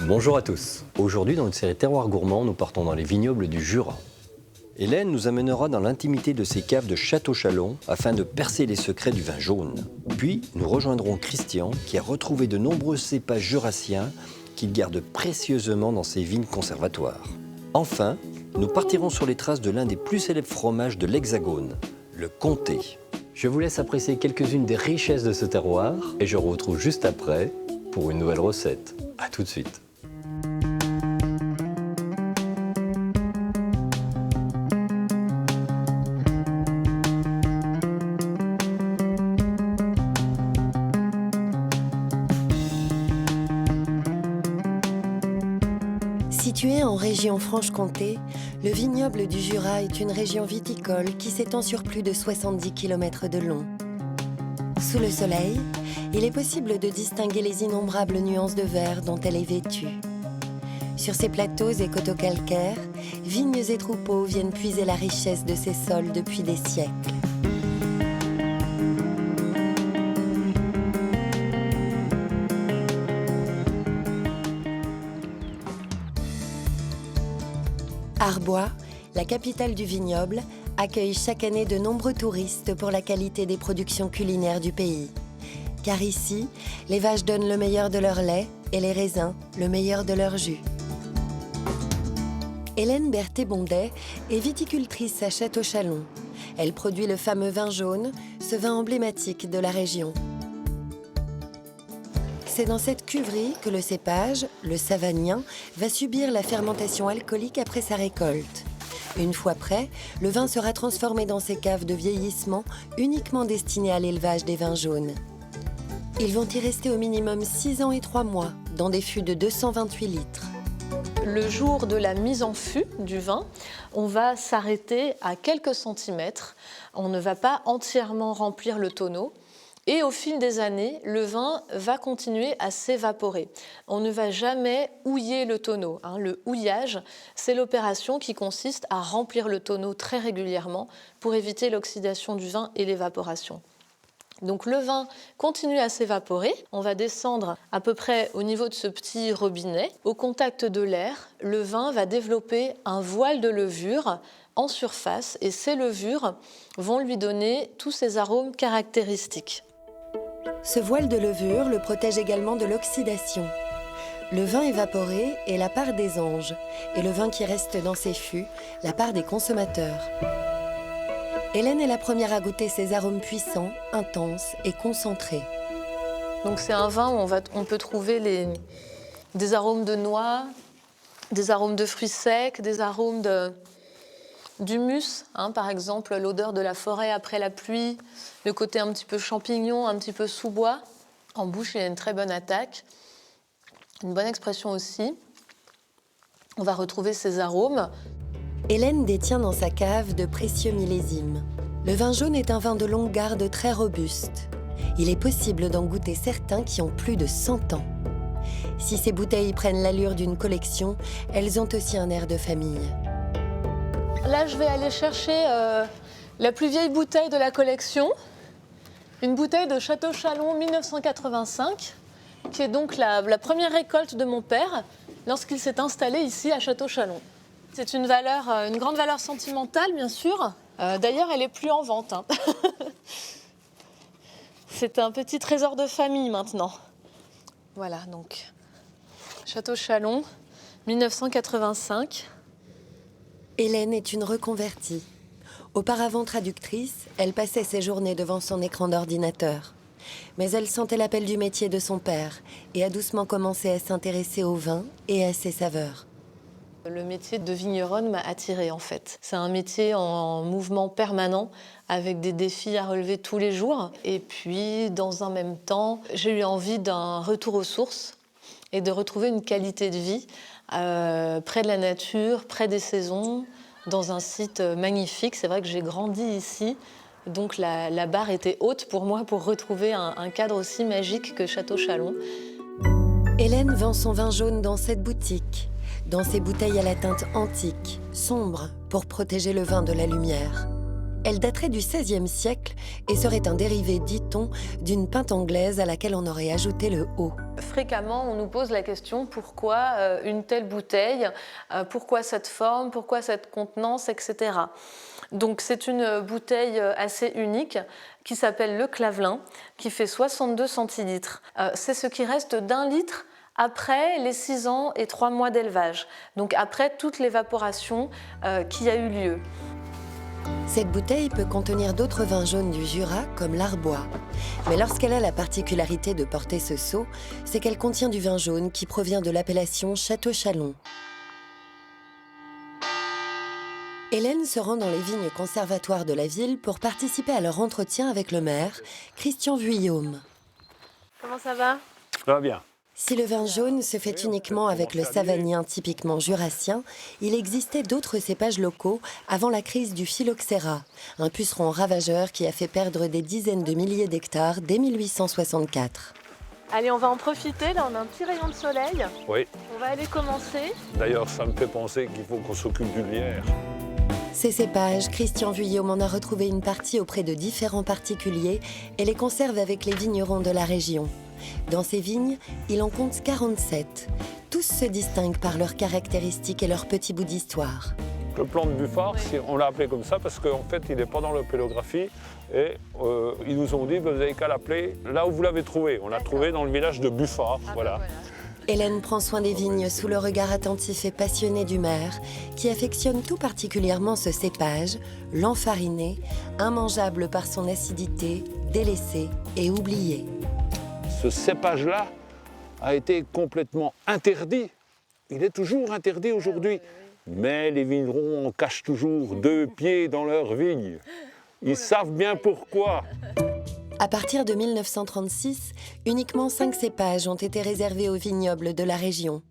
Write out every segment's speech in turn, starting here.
Bonjour à tous. Aujourd'hui, dans une série Terroir Gourmand, nous partons dans les vignobles du Jura. Hélène nous amènera dans l'intimité de ses caves de Château-Chalon afin de percer les secrets du vin jaune. Puis, nous rejoindrons Christian qui a retrouvé de nombreux cépages jurassiens qu'il garde précieusement dans ses vignes conservatoires. Enfin, nous partirons sur les traces de l'un des plus célèbres fromages de l'Hexagone, le comté. Je vous laisse apprécier quelques-unes des richesses de ce terroir et je vous retrouve juste après pour une nouvelle recette. A tout de suite. Situé en région Franche-Comté, le vignoble du Jura est une région viticole qui s'étend sur plus de 70 km de long. Sous le soleil, il est possible de distinguer les innombrables nuances de vert dont elle est vêtue. Sur ces plateaux et coteaux calcaires, vignes et troupeaux viennent puiser la richesse de ces sols depuis des siècles. Arbois, la capitale du vignoble, accueille chaque année de nombreux touristes pour la qualité des productions culinaires du pays. Car ici, les vaches donnent le meilleur de leur lait et les raisins le meilleur de leur jus. Hélène Berthet-Bondet est viticultrice à Château-Chalon. Elle produit le fameux vin jaune, ce vin emblématique de la région. C'est dans cette cuverie que le cépage, le savagnin, va subir la fermentation alcoolique après sa récolte. Une fois prêt, le vin sera transformé dans ces caves de vieillissement uniquement destinées à l'élevage des vins jaunes. Ils vont y rester au minimum 6 ans et 3 mois, dans des fûts de 228 litres. Le jour de la mise en fût du vin, on va s'arrêter à quelques centimètres. On ne va pas entièrement remplir le tonneau. Et au fil des années, le vin va continuer à s'évaporer. On ne va jamais houiller le tonneau. Le houillage, c'est l'opération qui consiste à remplir le tonneau très régulièrement pour éviter l'oxydation du vin et l'évaporation. Donc le vin continue à s'évaporer. On va descendre à peu près au niveau de ce petit robinet. Au contact de l'air, le vin va développer un voile de levure en surface et ces levures vont lui donner tous ces arômes caractéristiques. Ce voile de levure le protège également de l'oxydation. Le vin évaporé est la part des anges et le vin qui reste dans ses fûts, la part des consommateurs. Hélène est la première à goûter ces arômes puissants, intenses et concentrés. Donc c'est un vin où on peut trouver des arômes de noix, des arômes de fruits secs, des arômes d'humus, par exemple l'odeur de la forêt après la pluie, le côté un petit peu champignon, un petit peu sous-bois. En bouche, il y a une très bonne attaque, une bonne expression aussi. On va retrouver ces arômes. Hélène détient dans sa cave de précieux millésimes. Le vin jaune est un vin de longue garde très robuste. Il est possible d'en goûter certains qui ont plus de 100 ans. Si ces bouteilles prennent l'allure d'une collection, elles ont aussi un air de famille. Là, je vais aller chercher la plus vieille bouteille de la collection, une bouteille de Château-Chalon 1985, qui est donc la première récolte de mon père lorsqu'il s'est installé ici à Château-Chalon. C'est une grande valeur sentimentale, bien sûr. D'ailleurs, elle n'est plus en vente. C'est un petit trésor de famille maintenant. Voilà, donc Château-Chalon 1985. Hélène est une reconvertie. Auparavant traductrice, elle passait ses journées devant son écran d'ordinateur. Mais elle sentait l'appel du métier de son père et a doucement commencé à s'intéresser au vin et à ses saveurs. Le métier de vigneronne m'a attirée en fait. C'est un métier en mouvement permanent avec des défis à relever tous les jours. Et puis, dans un même temps, j'ai eu envie d'un retour aux sources et de retrouver une qualité de vie près de la nature, près des saisons, dans un site magnifique. C'est vrai que j'ai grandi ici, donc la barre était haute pour moi pour retrouver un cadre aussi magique que Château-Chalon. Hélène vend son vin jaune dans cette boutique, dans ces bouteilles à la teinte antique, sombre, pour protéger le vin de la lumière. Elle daterait du XVIe siècle et serait un dérivé, dit-on, d'une pinte anglaise à laquelle on aurait ajouté le haut. Fréquemment, on nous pose la question pourquoi une telle bouteille, pourquoi cette forme, pourquoi cette contenance, etc. Donc c'est une bouteille assez unique qui s'appelle le Clavelin, qui fait 62 centilitres. C'est ce qui reste d'1 litre après les 6 ans et 3 mois d'élevage, donc après toute l'évaporation qui a eu lieu. Cette bouteille peut contenir d'autres vins jaunes du Jura, comme l'Arbois. Mais lorsqu'elle a la particularité de porter ce sceau, c'est qu'elle contient du vin jaune qui provient de l'appellation Château-Chalon. Hélène se rend dans les vignes conservatoires de la ville pour participer à leur entretien avec le maire, Christian Vuillaume. Comment ça va? Ça va bien. Si le vin jaune se fait uniquement avec le savagnin typiquement jurassien, il existait d'autres cépages locaux avant la crise du phylloxéra, un puceron ravageur qui a fait perdre des dizaines de milliers d'hectares dès 1864. Allez, on va en profiter, là on a un petit rayon de soleil. Oui. On va aller commencer. D'ailleurs, ça me fait penser qu'il faut qu'on s'occupe du lierre. Ces cépages, Christian Vuillaume en a retrouvé une partie auprès de différents particuliers et les conserve avec les vignerons de la région. Dans ces vignes, il en compte 47. Tous se distinguent par leurs caractéristiques et leurs petits bouts d'histoire. Le plan de Buffard, on l'a appelé comme ça parce qu'en fait, il n'est pas dans l'opélographie. Et ils nous ont dit, vous n'avez qu'à l'appeler là où vous l'avez trouvé. On l'a trouvé dans le village de Buffard. Voilà. Hélène prend soin des vignes sous le regard attentif et passionné du maire, qui affectionne tout particulièrement ce cépage, l'enfariné, immangeable par son acidité, délaissé et oublié. Ce cépage-là a été complètement interdit. Il est toujours interdit aujourd'hui. Mais les vignerons en cachent toujours 2 pieds dans leurs vignes. Ils savent bien pourquoi. À partir de 1936, uniquement 5 cépages ont été réservés aux vignobles de la région.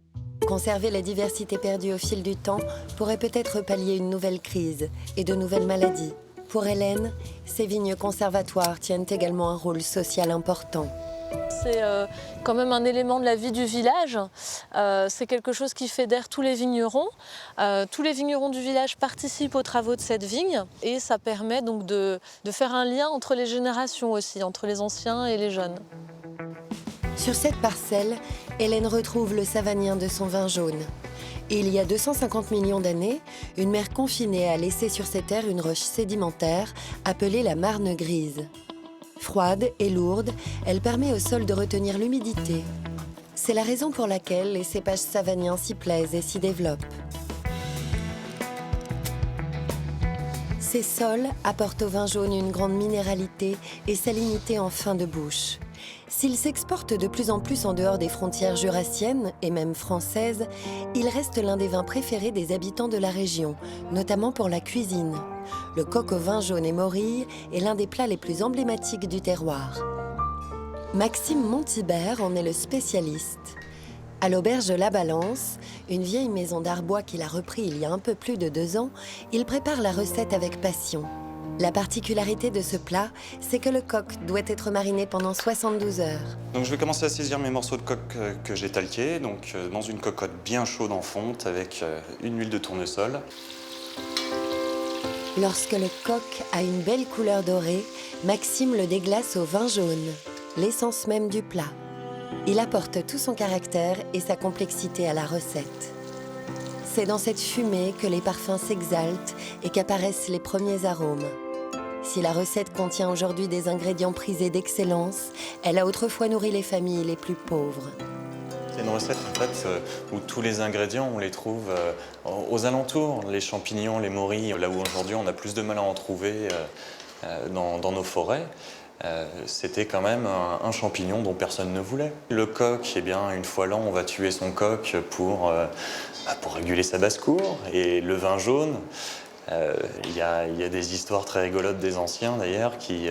Conserver la diversité perdue au fil du temps pourrait peut-être pallier une nouvelle crise et de nouvelles maladies. Pour Hélène, ces vignes conservatoires tiennent également un rôle social important. C'est quand même un élément de la vie du village. C'est quelque chose qui fédère tous les vignerons. Tous les vignerons du village participent aux travaux de cette vigne et ça permet donc de faire un lien entre les générations aussi, entre les anciens et les jeunes. Sur cette parcelle, Hélène retrouve le savagnin de son vin jaune. Et il y a 250 millions d'années, une mer confinée a laissé sur ces terres une roche sédimentaire appelée la Marne grise. Froide et lourde, elle permet au sol de retenir l'humidité. C'est la raison pour laquelle les cépages savagniens s'y plaisent et s'y développent. Ces sols apportent au vin jaune une grande minéralité et salinité en fin de bouche. S'il s'exporte de plus en plus en dehors des frontières jurassiennes et même françaises, il reste l'un des vins préférés des habitants de la région, notamment pour la cuisine. Le coq au vin jaune et morille est l'un des plats les plus emblématiques du terroir. Maxime Montibert en est le spécialiste. À l'auberge de La Balance, une vieille maison d'Arbois qu'il a repris il y a un peu plus de 2 ans, il prépare la recette avec passion. La particularité de ce plat, c'est que le coq doit être mariné pendant 72 heures. Donc je vais commencer à saisir mes morceaux de coq que j'ai talqués, donc dans une cocotte bien chaude en fonte avec une huile de tournesol. Lorsque le coq a une belle couleur dorée, Maxime le déglace au vin jaune, l'essence même du plat. Il apporte tout son caractère et sa complexité à la recette. C'est dans cette fumée que les parfums s'exaltent et qu'apparaissent les premiers arômes. Si la recette contient aujourd'hui des ingrédients prisés d'excellence, elle a autrefois nourri les familles les plus pauvres. C'est une recette en fait, où tous les ingrédients, on les trouve aux alentours. Les champignons, les morilles, là où aujourd'hui on a plus de mal à en trouver dans nos forêts. C'était quand même un champignon dont personne ne voulait. Le coq, eh bien, une fois l'an, on va tuer son coq pour réguler sa basse-cour. Et le vin jaune, il y a des histoires très rigolotes des anciens d'ailleurs qui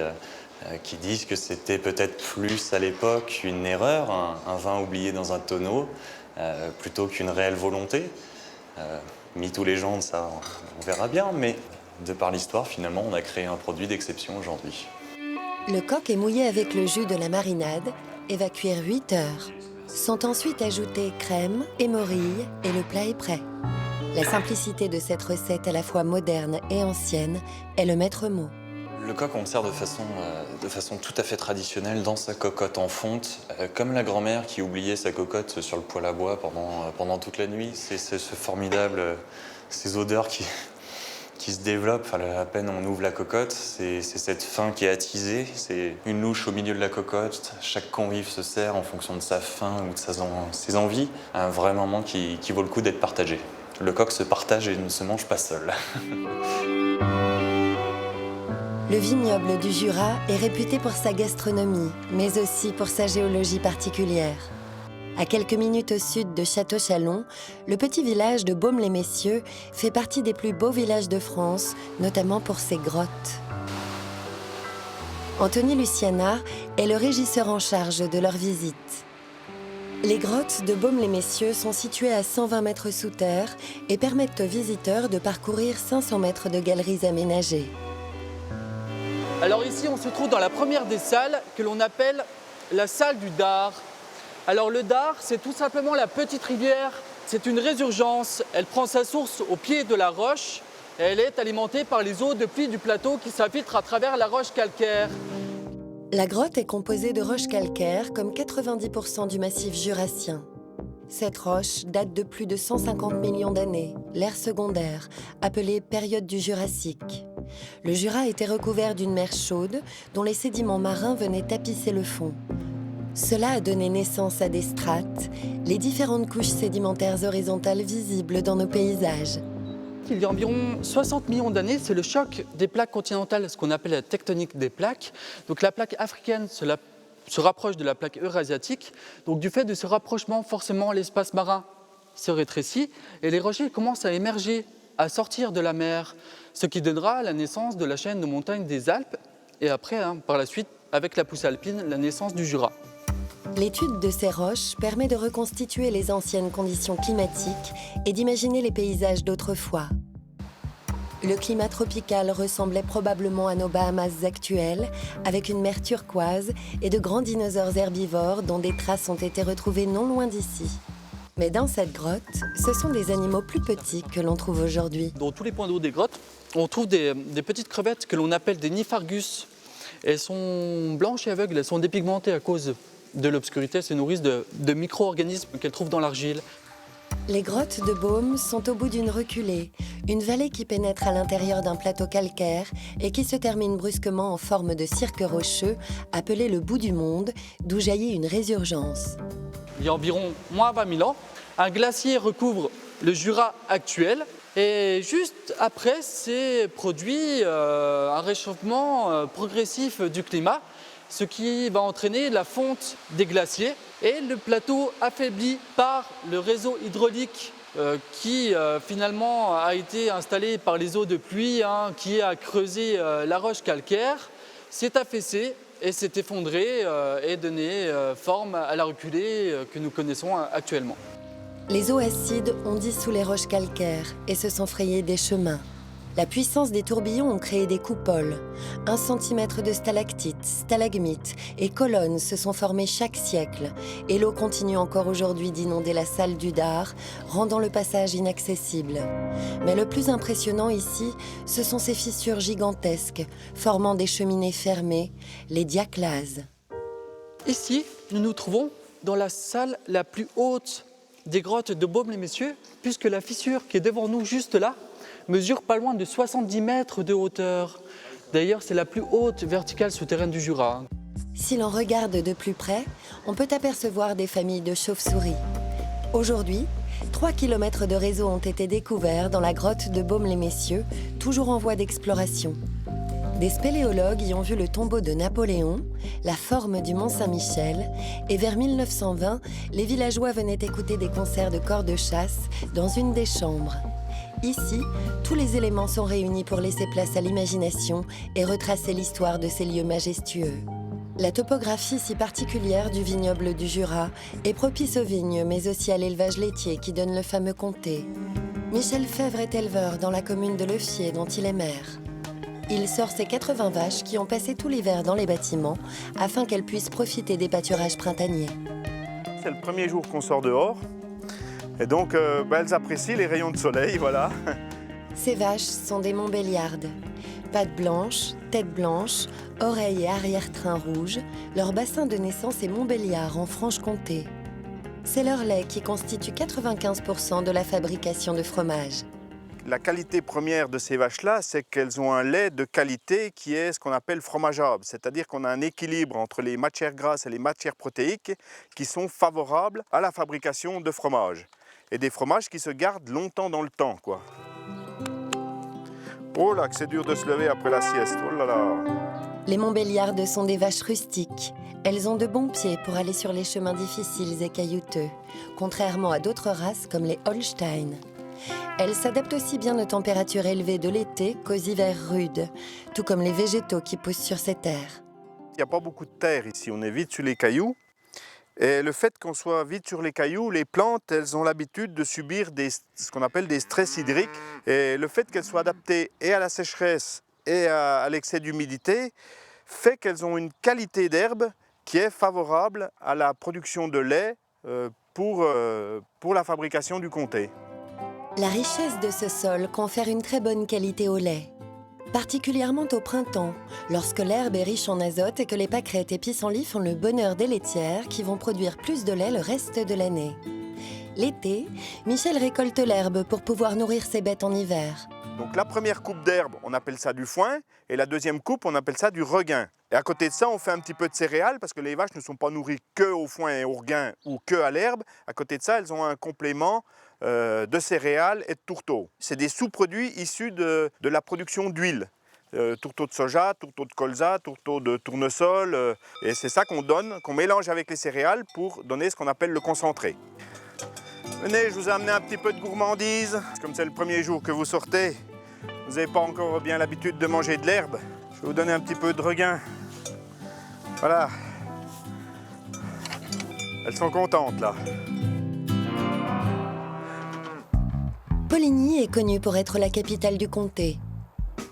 disent que c'était peut-être plus à l'époque une erreur, un vin oublié dans un tonneau, plutôt qu'une réelle volonté. Mythe ou légende, ça on verra bien, mais de par l'histoire, finalement, on a créé un produit d'exception aujourd'hui. Le coq est mouillé avec le jus de la marinade et va cuire 8 heures. Sont ensuite ajoutés crème et morille et le plat est prêt. La simplicité de cette recette à la fois moderne et ancienne est le maître mot. Le coq, on le sert de façon tout à fait traditionnelle dans sa cocotte en fonte, comme la grand-mère qui oubliait sa cocotte sur le poêle à bois pendant toute la nuit. C'est ce formidable, ces odeurs qui se développent à peine on ouvre la cocotte. C'est cette faim qui est attisée, c'est une louche au milieu de la cocotte. Chaque convive se sert en fonction de sa faim ou de ses envies. Un vrai moment qui vaut le coup d'être partagé. Le coq se partage et ne se mange pas seul. Le vignoble du Jura est réputé pour sa gastronomie, mais aussi pour sa géologie particulière. À quelques minutes au sud de Château-Chalon, le petit village de Baume-les-Messieurs fait partie des plus beaux villages de France, notamment pour ses grottes. Anthony Luciana est le régisseur en charge de leur visite. Les grottes de Baume-les-Messieurs sont situées à 120 mètres sous terre et permettent aux visiteurs de parcourir 500 mètres de galeries aménagées. Alors ici, on se trouve dans la première des salles que l'on appelle la salle du dard. Alors le dard, c'est tout simplement la petite rivière. C'est une résurgence. Elle prend sa source au pied de la roche et elle est alimentée par les eaux de pluie du plateau qui s'infiltrent à travers la roche calcaire. La grotte est composée de roches calcaires, comme 90% du massif jurassien. Cette roche date de plus de 150 millions d'années, l'ère secondaire, appelée période du Jurassique. Le Jura était recouvert d'une mer chaude dont les sédiments marins venaient tapisser le fond. Cela a donné naissance à des strates, les différentes couches sédimentaires horizontales visibles dans nos paysages. Il y a environ 60 millions d'années, c'est le choc des plaques continentales, ce qu'on appelle la tectonique des plaques. Donc la plaque africaine se rapproche de la plaque eurasiatique. Donc du fait de ce rapprochement, forcément l'espace marin se rétrécit et les rochers commencent à émerger, à sortir de la mer, ce qui donnera la naissance de la chaîne de montagnes des Alpes et après, par la suite, avec la poussée alpine, la naissance du Jura. L'étude de ces roches permet de reconstituer les anciennes conditions climatiques et d'imaginer les paysages d'autrefois. Le climat tropical ressemblait probablement à nos Bahamas actuelles, avec une mer turquoise et de grands dinosaures herbivores dont des traces ont été retrouvées non loin d'ici. Mais dans cette grotte, ce sont des animaux plus petits que l'on trouve aujourd'hui. Dans tous les points d'eau des grottes, on trouve des petites crevettes que l'on appelle des Niphargus. Elles sont blanches et aveugles, elles sont dépigmentées à cause de l'obscurité, elles se nourrissent de micro-organismes qu'elles trouvent dans l'argile. Les grottes de Baume sont au bout d'une reculée, une vallée qui pénètre à l'intérieur d'un plateau calcaire et qui se termine brusquement en forme de cirque rocheux appelé le bout du monde, d'où jaillit une résurgence. Il y a environ moins 20 000 ans, un glacier recouvre le Jura actuel et juste après s'est produit un réchauffement progressif du climat, ce qui va entraîner la fonte des glaciers et le plateau affaibli par le réseau hydraulique qui finalement a été installé par les eaux de pluie, qui a creusé la roche calcaire, s'est affaissé et s'est effondré et donné forme à la reculée que nous connaissons actuellement. Les eaux acides ont dissous les roches calcaires et se sont frayés des chemins. La puissance des tourbillons ont créé des coupoles. 1 centimètre de stalactites, stalagmites et colonnes se sont formées chaque siècle et l'eau continue encore aujourd'hui d'inonder la salle du dard, rendant le passage inaccessible. Mais le plus impressionnant ici, ce sont ces fissures gigantesques, formant des cheminées fermées, les diaclases. Ici, nous nous trouvons dans la salle la plus haute des grottes de Baume-les-Messieurs, puisque la fissure qui est devant nous juste là mesure pas loin de 70 mètres de hauteur. D'ailleurs, c'est la plus haute verticale souterraine du Jura. Si l'on regarde de plus près, on peut apercevoir des familles de chauves-souris. Aujourd'hui, 3 km de réseau ont été découverts dans la grotte de Baume-les-Messieurs, toujours en voie d'exploration. Des spéléologues y ont vu le tombeau de Napoléon, la forme du Mont Saint-Michel, et vers 1920, les villageois venaient écouter des concerts de corps de chasse dans une des chambres. Ici, tous les éléments sont réunis pour laisser place à l'imagination et retracer l'histoire de ces lieux majestueux. La topographie si particulière du vignoble du Jura est propice aux vignes, mais aussi à l'élevage laitier qui donne le fameux comté. Michel Fèvre est éleveur dans la commune de Lefier, dont il est maire. Il sort ses 80 vaches qui ont passé tout l'hiver dans les bâtiments afin qu'elles puissent profiter des pâturages printaniers. C'est le premier jour qu'on sort dehors. Et donc, elles apprécient les rayons de soleil, voilà. Ces vaches sont des Montbéliardes. Pattes blanches, tête blanche, oreilles et arrière-train rouges, leur bassin de naissance est Montbéliard en Franche-Comté. C'est leur lait qui constitue 95% de la fabrication de fromage. La qualité première de ces vaches-là, c'est qu'elles ont un lait de qualité qui est ce qu'on appelle fromageable. C'est-à-dire qu'on a un équilibre entre les matières grasses et les matières protéiques qui sont favorables à la fabrication de fromage. Et des fromages qui se gardent longtemps dans le temps, quoi. Oh là, que c'est dur de se lever après la sieste, oh là là. Les Montbéliardes sont des vaches rustiques. Elles ont de bons pieds pour aller sur les chemins difficiles et caillouteux, contrairement à d'autres races comme les Holstein. Elles s'adaptent aussi bien aux températures élevées de l'été qu'aux hivers rudes, tout comme les végétaux qui poussent sur ces terres. Il n'y a pas beaucoup de terre ici, on est vite sur les cailloux. Et le fait qu'on soit vite sur les cailloux, les plantes, elles ont l'habitude de subir ce qu'on appelle des stress hydriques. Et le fait qu'elles soient adaptées et à la sécheresse et à l'excès d'humidité fait qu'elles ont une qualité d'herbe qui est favorable à la production de lait pour la fabrication du comté. La richesse de ce sol confère une très bonne qualité au lait, particulièrement au printemps, lorsque l'herbe est riche en azote et que les pâquerettes et pissenlits font le bonheur des laitières qui vont produire plus de lait le reste de l'année. L'été, Michel récolte l'herbe pour pouvoir nourrir ses bêtes en hiver. Donc la première coupe d'herbe, on appelle ça du foin, et la deuxième coupe, on appelle ça du regain. Et à côté de ça, on fait un petit peu de céréales, parce que les vaches ne sont pas nourries que au foin et au regain ou que à l'herbe. À côté de ça, elles ont un complément de céréales et de tourteaux. C'est des sous-produits issus de la production d'huile. Tourteaux de soja, tourteaux de colza, tourteaux de tournesol. Et c'est ça qu'on donne, qu'on mélange avec les céréales pour donner ce qu'on appelle le concentré. Venez, je vous ai amené un petit peu de gourmandise. Comme c'est le premier jour que vous sortez, vous n'avez pas encore bien l'habitude de manger de l'herbe. Je vais vous donner un petit peu de regain. Voilà. Elles sont contentes, là. Poligny est connue pour être la capitale du comté.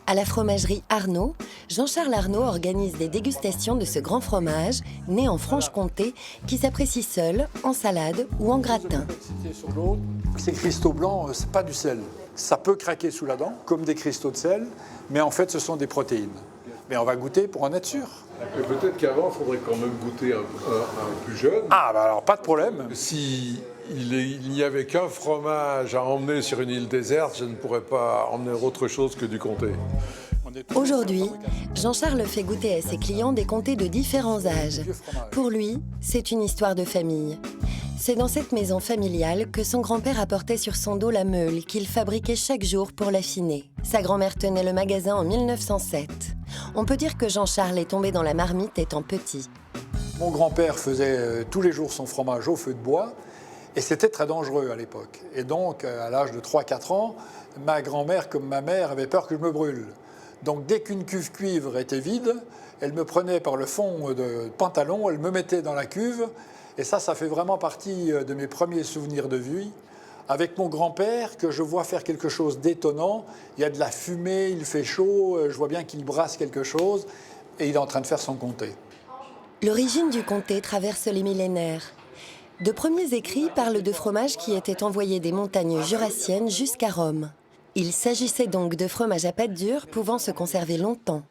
À la fromagerie Arnaud, Jean-Charles Arnaud organise des dégustations de ce grand fromage, né en Franche-Comté, qui s'apprécie seul, en salade ou en gratin. Ces cristaux blancs, c'est pas du sel. Ça peut craquer sous la dent, comme des cristaux de sel, mais en fait, ce sont des protéines. Mais on va goûter pour en être sûr. Et peut-être qu'avant, il faudrait quand même goûter un plus jeune. Ah, bah alors, pas de problème. Si il n'y avait qu'un fromage à emmener sur une île déserte, je ne pourrais pas emmener autre chose que du comté. Aujourd'hui, Jean-Charles fait goûter à ses clients des comtés de différents âges. Pour lui, c'est une histoire de famille. C'est dans cette maison familiale que son grand-père apportait sur son dos la meule qu'il fabriquait chaque jour pour l'affiner. Sa grand-mère tenait le magasin en 1907. On peut dire que Jean-Charles est tombé dans la marmite étant petit. Mon grand-père faisait tous les jours son fromage au feu de bois et c'était très dangereux à l'époque. Et donc, à l'âge de 3-4 ans, ma grand-mère comme ma mère avait peur que je me brûle. Donc, dès qu'une cuve cuivre était vide, elle me prenait par le fond de pantalon, elle me mettait dans la cuve. Et ça fait vraiment partie de mes premiers souvenirs de vie. Avec mon grand-père, que je vois faire quelque chose d'étonnant. Il y a de la fumée, il fait chaud, je vois bien qu'il brasse quelque chose et il est en train de faire son comté. L'origine du comté traverse les millénaires. De premiers écrits parlent de fromages qui étaient envoyés des montagnes jurassiennes jusqu'à Rome. Il s'agissait donc de fromages à pâte dure pouvant se conserver longtemps.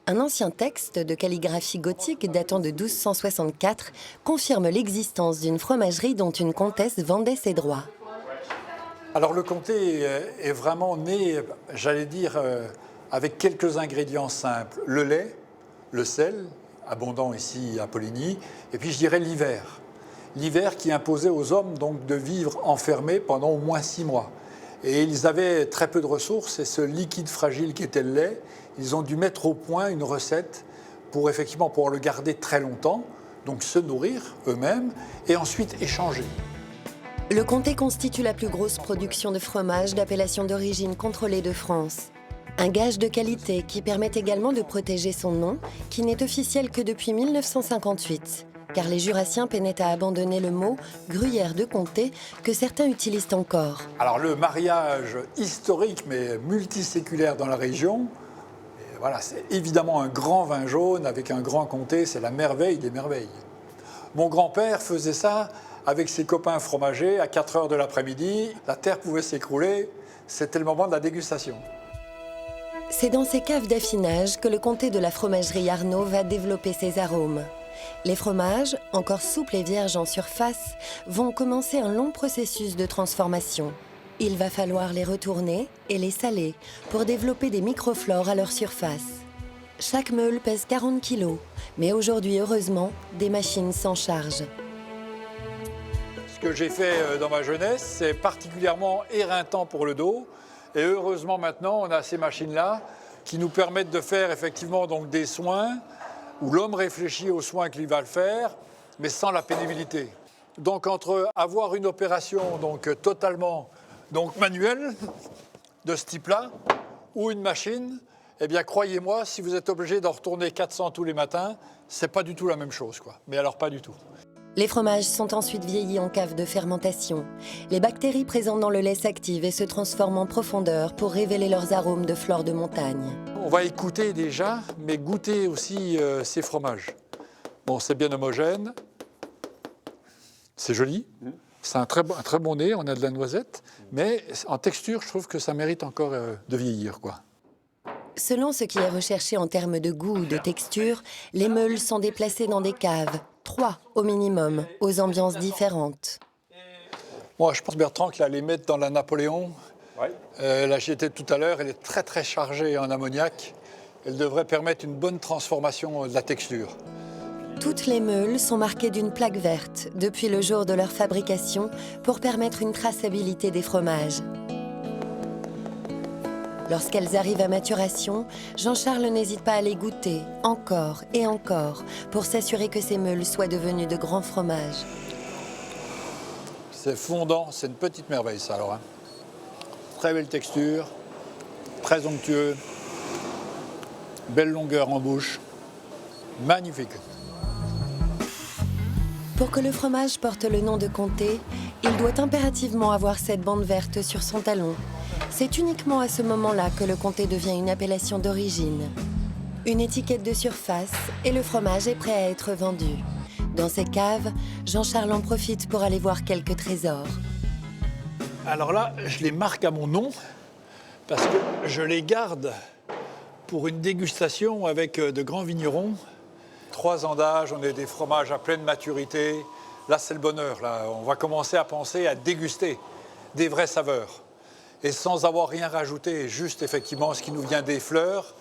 Un ancien texte de calligraphie gothique datant de 1264 confirme l'existence d'une fromagerie dont une comtesse vendait ses droits. Alors le comté est vraiment né, j'allais dire, avec quelques ingrédients simples. Le lait, le sel, abondant ici à Poligny, et puis je dirais l'hiver. L'hiver qui imposait aux hommes donc de vivre enfermés pendant au moins 6 mois. Et ils avaient très peu de ressources et ce liquide fragile qui était le lait, ils ont dû mettre au point une recette pour effectivement pouvoir le garder très longtemps, donc se nourrir eux-mêmes et ensuite échanger. Le comté constitue la plus grosse production de fromage d'appellation d'origine contrôlée de France. Un gage de qualité qui permet également de protéger son nom, qui n'est officiel que depuis 1958. Car les Jurassiens peinaient à abandonner le mot « gruyère de comté » que certains utilisent encore. Alors le mariage historique mais multiséculaire dans la région, voilà, c'est évidemment un grand vin jaune avec un grand comté, c'est la merveille des merveilles. Mon grand-père faisait ça avec ses copains fromagers à 4 heures de l'après-midi. La terre pouvait s'écrouler, c'était le moment de la dégustation. C'est dans ces caves d'affinage que le comté de la fromagerie Arnaud va développer ses arômes. Les fromages, encore souples et vierges en surface, vont commencer un long processus de transformation. Il va falloir les retourner et les saler pour développer des microflores à leur surface. Chaque meule pèse 40 kg, mais aujourd'hui, heureusement, des machines s'en chargent. Ce que j'ai fait dans ma jeunesse, c'est particulièrement éreintant pour le dos. Et heureusement, maintenant, on a ces machines-là qui nous permettent de faire effectivement donc, des soins où l'homme réfléchit aux soins qu'il va le faire, mais sans la pénibilité. Donc, entre avoir une opération donc, totalement manuelle, de ce type-là, ou une machine, eh bien, croyez-moi, si vous êtes obligé d'en retourner 400 tous les matins, c'est pas du tout la même chose, quoi. Mais alors, pas du tout. Les fromages sont ensuite vieillis en cave de fermentation. Les bactéries présentes dans le lait s'activent et se transforment en profondeur pour révéler leurs arômes de flore de montagne. On va écouter déjà, mais goûter aussi ces fromages. Bon, c'est bien homogène. C'est joli. C'est un très bon nez, on a de la noisette. Mais en texture, je trouve que ça mérite encore de vieillir, quoi. Selon ce qui est recherché en termes de goût ou de texture, les meules sont déplacées dans des caves, 3 au minimum, aux ambiances différentes. Moi, je pense, Bertrand, que là, les mettre dans la Napoléon, là, j'y étais tout à l'heure, elle est très très chargée en ammoniac. Elle devrait permettre une bonne transformation de la texture. Toutes les meules sont marquées d'une plaque verte depuis le jour de leur fabrication pour permettre une traçabilité des fromages. Lorsqu'elles arrivent à maturation, Jean-Charles n'hésite pas à les goûter encore et encore pour s'assurer que ces meules soient devenues de grands fromages. C'est fondant, c'est une petite merveille ça alors. Très belle texture, très onctueux, belle longueur en bouche, magnifique. Pour que le fromage porte le nom de comté, il doit impérativement avoir cette bande verte sur son talon. C'est uniquement à ce moment-là que le comté devient une appellation d'origine. Une étiquette de surface et le fromage est prêt à être vendu. Dans ces caves, Jean-Charles en profite pour aller voir quelques trésors. Alors là, je les marque à mon nom parce que je les garde pour une dégustation avec de grands vignerons. 3 ans d'âge, on a des fromages à pleine maturité. Là, c'est le bonheur. Là, on va commencer à penser à déguster des vraies saveurs. Et sans avoir rien rajouté, juste effectivement ce qui nous vient des fleurs,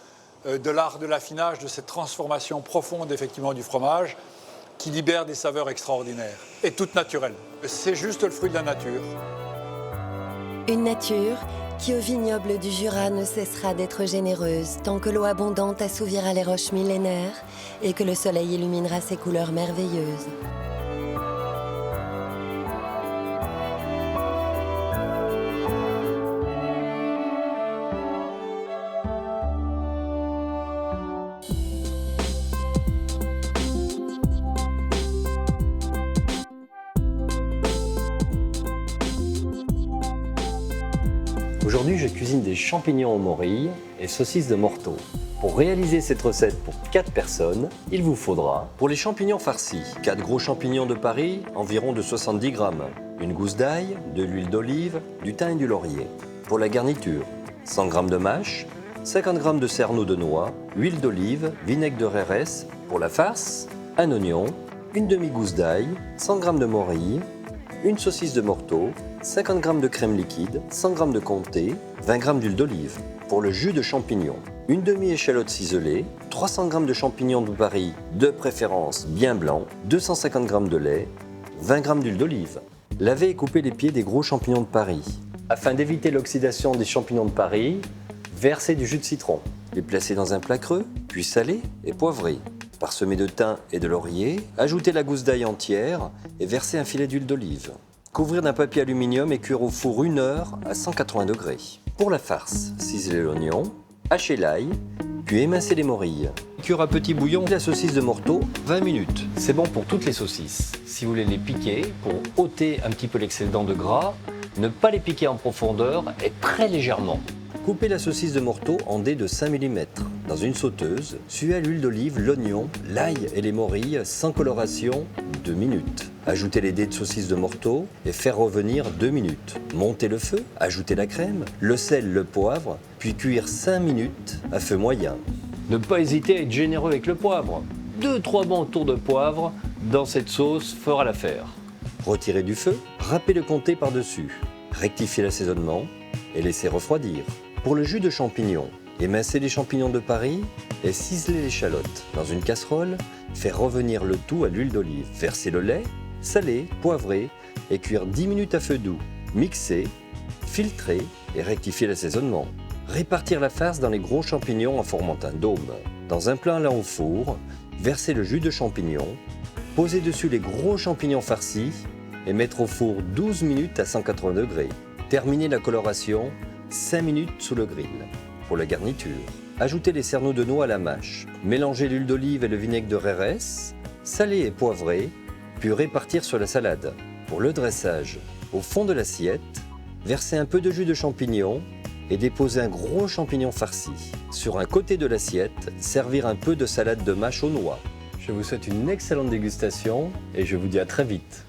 de l'art de l'affinage, de cette transformation profonde effectivement du fromage qui libère des saveurs extraordinaires et toutes naturelles. C'est juste le fruit de la nature. Une nature qui au vignoble du Jura ne cessera d'être généreuse tant que l'eau abondante assouvira les roches millénaires et que le soleil illuminera ses couleurs merveilleuses. Aujourd'hui, je cuisine des champignons aux morilles et saucisses de morteau. Pour réaliser cette recette pour 4 personnes, il vous faudra, pour les champignons farcis, 4 gros champignons de Paris, environ de 70 grammes, une gousse d'ail, de l'huile d'olive, du thym et du laurier. Pour la garniture, 100 g de mâche, 50 g de cerneau de noix, huile d'olive, vinaigre de Rérès. Pour la farce, un oignon, une demi-gousse d'ail, 100 g de morille, une saucisse de morteau, 50 g de crème liquide, 100 g de comté, 20 g d'huile d'olive. Pour le jus de champignons, une demi-échalote ciselée, 300 g de champignons de Paris, de préférence bien blancs, 250 g de lait, 20 g d'huile d'olive. Lavez et coupez les pieds des gros champignons de Paris. Afin d'éviter l'oxydation des champignons de Paris, versez du jus de citron. Les placez dans un plat creux, puis salez et poivrez. Parsemez de thym et de laurier, ajoutez la gousse d'ail entière et versez un filet d'huile d'olive. Couvrir d'un papier aluminium et cuire au four 1 heure à 180 degrés. Pour la farce, ciselez l'oignon, hachez l'ail, puis émincez les morilles. Cuire à petit bouillon la saucisse de morteau 20 minutes. C'est bon pour toutes les saucisses. Si vous voulez les piquer, pour ôter un petit peu l'excédent de gras, ne pas les piquer en profondeur et très légèrement. Coupez la saucisse de morteau en dés de 5 mm Dans une sauteuse, suez à l'huile d'olive l'oignon, l'ail et les morilles sans coloration 2 minutes. Ajoutez les dés de saucisse de morteau et faire revenir 2 minutes. Montez le feu, ajoutez la crème, le sel, le poivre, puis cuire 5 minutes à feu moyen. Ne pas hésiter à être généreux avec le poivre. 2-3 bons tours de poivre dans cette sauce fera l'affaire. Retirez du feu, râpez le comté par-dessus. Rectifiez l'assaisonnement et laissez refroidir. Pour le jus de champignons, émincez les champignons de Paris et ciselez l'échalote. Dans une casserole, faire revenir le tout à l'huile d'olive. Versez le lait, saler, poivrer et cuire 10 minutes à feu doux. Mixer, filtrer et rectifier l'assaisonnement. Répartir la farce dans les gros champignons en formant un dôme. Dans un plat au four, versez le jus de champignons, posez dessus les gros champignons farcis et mettre au four 12 minutes à 180 degrés. Terminez la coloration 5 minutes sous le grill. Pour la garniture, ajoutez les cerneaux de noix à la mâche. Mélangez l'huile d'olive et le vinaigre de Rérès, salez et poivrez, puis répartir sur la salade. Pour le dressage, au fond de l'assiette, versez un peu de jus de champignon et déposez un gros champignon farci. Sur un côté de l'assiette, servir un peu de salade de mâche aux noix. Je vous souhaite une excellente dégustation et je vous dis à très vite.